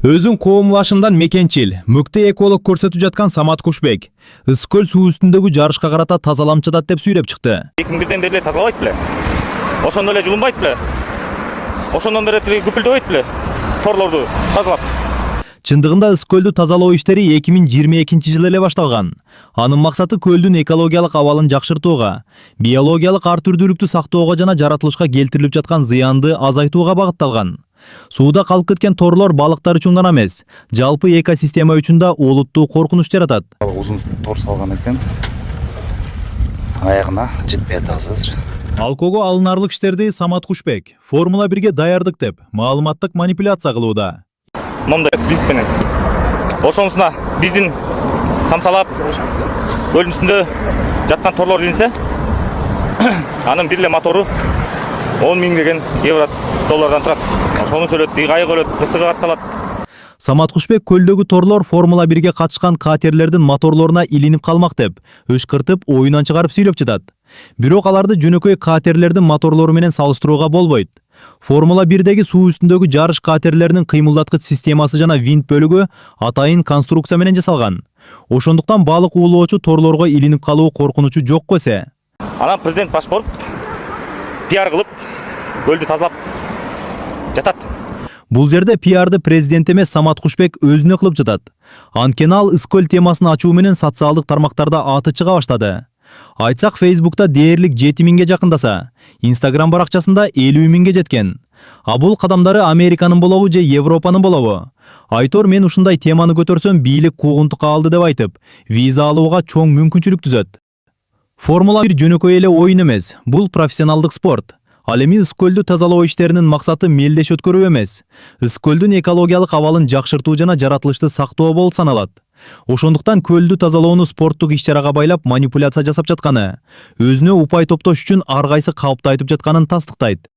Өзүн коомлашымдан мекенчил, мыкты эколог көрсөтүп жаткан Самат Кушбек Ыз-Көл суу үстүндөгү жарышка карата тазаламчыдат деп сүйлөп чыкты. 2001-ден бери тазалабайт беле. Ошондо эле жулунбайт беле. Ошондон бери күпүлдөбөйт беле. Торлорду тазалап. Чындыгында Ыз-Көлдү тазалоо иштери 2022-жылы эле башталган. Анын максаты көлдүн экологиялык абалын жакшыртууга, биологиялык ар түрдүүлүктү сактоого жана жаратылышка келтирилип жаткан зыянды азайтууга багытталган. Сууда калып кеткен торлор балыктар үчүн гана эмес, жалпы экосистема үчүн да олуттуу коркунуч жаратат. Узун тор салган экен. Аягына жетпей атабыз азыр. Алкого алынарлык иштерди Самат Кушбек Формула 1-ге даярдык деп маалыматтык манипуляция кылууда. Момундай бит менен. Ошонусуна биздин самсалап көлдүн үстүндө жаткан торлор илинсе, анын бир эле мотору 10 000 деген евро доллардан турат. Ошону сөйлөт, кайык өлөт, кысыгы катталат. Самат Кушбек көлдөгү торлор Формула 1-ге катышкан катерлердин моторлоруна илинип калмак деп өшкыртып оюнан чыгарып сүйлөп жатат. Бирок аларды жөнөкөй катерлердин моторлору менен салыштырууга болбойт. Формула 1-деги суу үстүндөгү жарыш катерлеринин кыймылдаткыч системасы жана винт бөлүгү атайын конструкция менен жасалган. Ошондуктан балык уулоочу торлорго илинип калуу коркунучу жок эсе. Анан президент баш болуп пиар кылып көлдү тазалап жатат. Бул жерде пиарды президент эмес Самат Кушбек өзүнө кылып жатат. Анткени ал Ыз-Көл темасын ачуу менен социалдык тармактарда аты чыга баштады. Айтсак, Facebook'та дээрлик 7000ге жакындаса, Instagram баракчасында 50.000ге жеткен. А бул кадамдары Американын болобу же Европанын болобу? Айтор мен ушундай теманы көтөрсөм бийлик куугунтукка алды деп айтып, виза алууга чоң мүмкүнчүлүк түзөт. Формула 1 жөнөкөй эле оюн эмес, бул профессионалдык спорт. Ал эми Ыз-Көлдү тазалоо иштеринин максаты мелдеш өткөрүү эмес, Ыз-Көлдүн экологиялык абалын жакшыртуу жана жаратылышты сактоо болуп саналат. Ошондуктан көлдү тазалоону спорттук иш-чарага байлап манипуляция жасап жатканы, өзүнө упай топтош үчүн ар кайсы калыпты айтып жатканын тастыктайт.